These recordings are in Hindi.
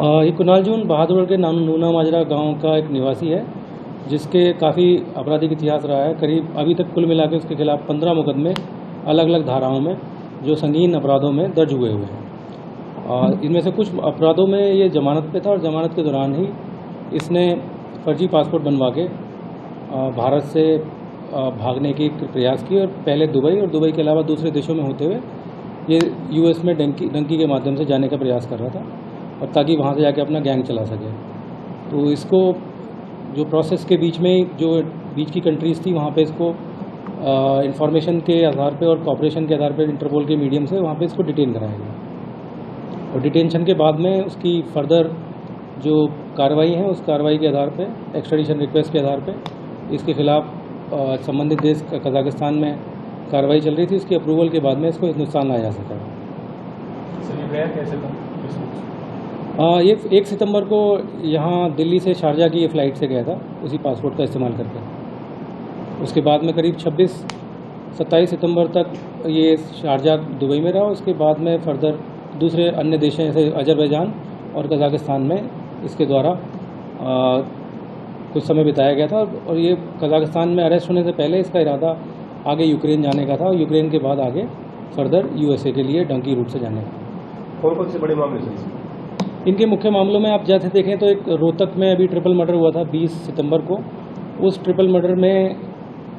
ये कुणाल जून बहादुरगढ़ के नूना माजरा गांव का एक निवासी है, जिसके काफ़ी आपराधिक इतिहास रहा है। करीब अभी तक कुल मिलाकर उसके खिलाफ 15 मुकदमे अलग अलग धाराओं में जो संगीन अपराधों में दर्ज हुए हैं। इनमें से कुछ अपराधों में ये जमानत पे था और जमानत के दौरान ही इसने फर्जी पासपोर्ट बनवा के भारत से भागने की प्रयास की और पहले दुबई और दुबई के अलावा दूसरे देशों में होते हुए ये यूएस में डंकी के माध्यम से जाने का प्रयास कर रहा था, और ताकि वहाँ से जाके अपना गैंग चला सके। तो इसको जो प्रोसेस के बीच में जो बीच की कंट्रीज़ थी वहाँ पे इसको इंफॉर्मेशन के आधार पे और कॉपरेशन के आधार पे इंटरपोल के मीडियम से वहाँ पे इसको डिटेन कराया गया, और डिटेंशन के बाद में उसकी फर्दर जो कार्रवाई है उस कार्रवाई के आधार पे एक्स्ट्राडिशन रिक्वेस्ट के आधार पे इसके खिलाफ संबंधित देश कजाकिस्तान में कार्रवाई चल रही थी। उसकी अप्रूवल के बाद में इसको हिंदुस्तान लाया जा सका। ये 1 सितंबर को यहाँ दिल्ली से शारजा की ये फ़्लाइट से गया था, उसी पासपोर्ट का इस्तेमाल करके। उसके बाद में करीब 26-27 सितंबर तक ये शारजा दुबई में रहा। उसके बाद में फर्दर दूसरे अन्य देशों जैसे अजरबैजान और कजाकिस्तान में इसके द्वारा कुछ समय बिताया गया था, और ये कजाकिस्तान में अरेस्ट होने से पहले इसका इरादा आगे यूक्रेन जाने का था, और यूक्रेन के बाद आगे फर्दर यूएसए के लिए डंकी रूट से जाने का। कौन से बड़े मामले थे इनके मुख्य मामलों में आप जैसे देखें तो एक रोहतक में अभी ट्रिपल मर्डर हुआ था 20 सितंबर को। उस ट्रिपल मर्डर में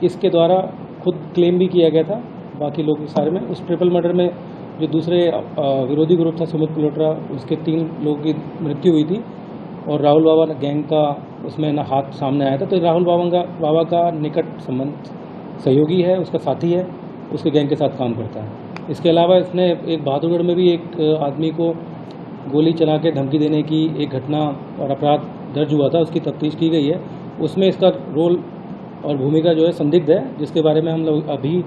इसके द्वारा खुद क्लेम भी किया गया था बाकी लोग सारे में। उस ट्रिपल मर्डर में जो दूसरे विरोधी ग्रुप था सुमित कुलोट्रा, उसके 3 लोगों की मृत्यु हुई थी, और राहुल बाबा गैंग का उसमें ना हाथ सामने आया था। तो राहुल बाबा का निकट संबंध सहयोगी है, उसका साथी है, उसके गैंग के साथ काम करता है। इसके अलावा इसने एक बहादुरगढ़ में भी एक आदमी को गोली चला के धमकी देने की एक घटना और अपराध दर्ज हुआ था, उसकी तफ्तीश की गई है। उसमें इसका रोल और भूमिका जो है संदिग्ध है, जिसके बारे में हम लोग अभी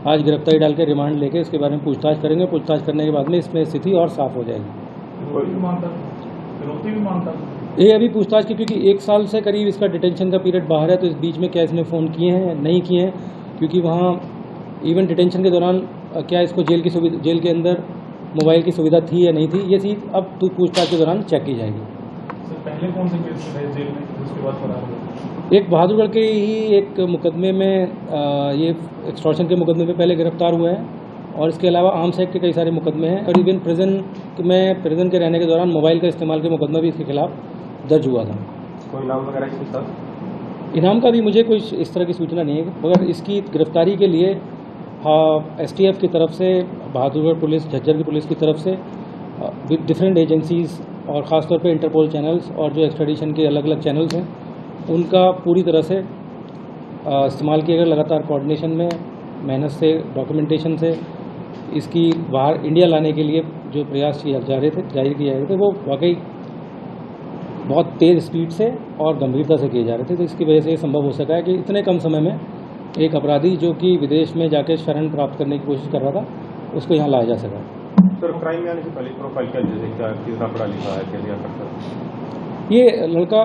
आज गिरफ्तारी डाल के रिमांड लेके इसके बारे में पूछताछ करेंगे। पूछताछ करने के बाद में इसमें स्थिति और साफ हो जाएगी। ये अभी पूछताछ की, क्योंकि 1 साल से करीब इसका डिटेंशन का पीरियड बाहर है, तो इस बीच में क्या इसने फ़ोन किए हैं नहीं किए हैं, क्योंकि वहाँ इवन डिटेंशन के दौरान क्या इसको जेल के अंदर मोबाइल की सुविधा थी या नहीं थी, ये चीज़ अब पूछताछ के दौरान चेक की जाएगी। सर, पहले कौन से केस थे जेल में, उसके बाद फरार हुए? एक बहादुरगढ़ के ही एक मुकदमे में ये एक्सटॉर्शन के मुकदमे में पहले गिरफ्तार हुए हैं, और इसके अलावा आर्म्स एक्ट के कई सारे मुकदमे हैं, और इवन प्रिजन के रहने के दौरान मोबाइल का इस्तेमाल के मुकदमा भी इसके खिलाफ दर्ज हुआ था। कोई नाम वगैरह इसके साथ? इनाम का भी मुझे कोई इस तरह की सूचना नहीं है, मगर इसकी गिरफ्तारी के लिए एसटीएफ की तरफ से, बहादुरगढ़ पुलिस, झज्जर की पुलिस की तरफ से डिफरेंट एजेंसीज और ख़ासतौर पे इंटरपोल चैनल्स और जो एक्स्ट्राडिशन के अलग अलग चैनल्स हैं उनका पूरी तरह से इस्तेमाल किया गया। लगातार कोऑर्डिनेशन में, मेहनत से, डॉक्यूमेंटेशन से इसकी बाहर इंडिया लाने के लिए जो प्रयास जारी किए जा रहे थे वो वाकई बहुत तेज़ स्पीड से और गंभीरता से किए जा रहे थे। तो इसकी वजह से ये संभव हो सका है कि इतने कम समय में एक अपराधी जो कि विदेश में जाके शरण प्राप्त करने की कोशिश कर रहा था, उसको यहाँ लाया जा सका। सर, क्राइम में आने से पहले प्रोफाइल क्या, जैसे क्या कितना पढ़ा लिखा है, क्या लिया करता है? ये लड़का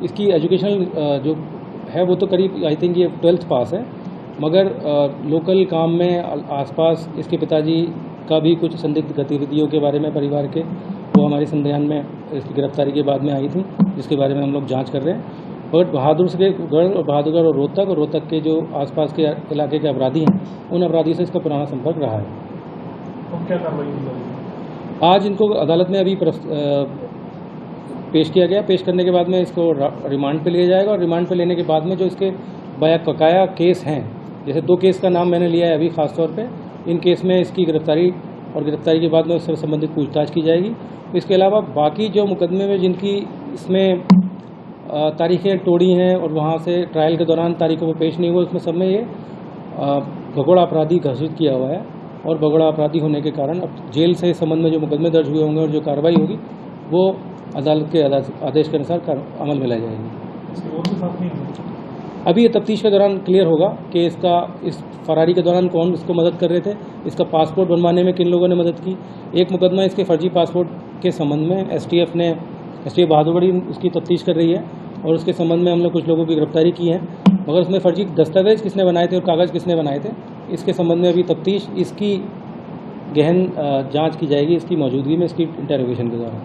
इसकी एजुकेशनल जो है वो तो करीब आई थिंक ये 12th पास है, मगर लोकल काम में आसपास इसके पिताजी का भी कुछ संदिग्ध गतिविधियों के बारे में परिवार के, वो हमारे संज्ञान में इसकी गिरफ्तारी के बाद में आई थी, जिसके बारे में हम लोग जांच कर रहे हैं। और बहादुरगढ़ और रोहतक के जो आसपास के इलाके के अपराधी हैं, उन अपराधी से इसका पुराना संपर्क रहा है। तो क्या कार्रवाई की? आज इनको अदालत में अभी पेश किया गया। पेश करने के बाद में इसको रिमांड पे लिया जाएगा, और रिमांड पे लेने के बाद में जो इसके बकाया केस हैं, जैसे 2 केस का नाम मैंने लिया है अभी ख़ास तौर पे, इन केस में इसकी गिरफ्तारी और गिरफ्तारी के बाद में उससे संबंधित पूछताछ की जाएगी। इसके अलावा बाकी जो मुकदमे में जिनकी इसमें तारीखें तोड़ी हैं और वहाँ से ट्रायल के दौरान तारीखों में पेश नहीं हुआ, उसमें सब में ये भगोड़ा अपराधी घोषित किया हुआ है, और भगोड़ा अपराधी होने के कारण अब जेल से इस संबंध में जो मुकदमे दर्ज हुए होंगे और जो कार्रवाई होगी वो अदालत के आदेश के अनुसार अमल में लाई जाएगी। अभी ये तफ्तीश के दौरान क्लियर होगा कि इस फरारी के दौरान कौन इसको मदद कर रहे थे, इसका पासपोर्ट बनवाने में किन लोगों ने मदद की। एक मुकदमा इसके फर्जी पासपोर्ट के संबंध में एसटीएफ बहादुरगढ़ उसकी तफ्तीश कर रही है, और उसके संबंध में हम लोग कुछ लोगों की गिरफ्तारी की है, मगर उसमें फर्जी दस्तावेज किसने बनाए थे और कागज़ किसने बनाए थे, इसके संबंध में अभी तफ्तीश, इसकी गहन जांच की जाएगी इसकी मौजूदगी में, इसकी इंटेरोगेशन के दौरान।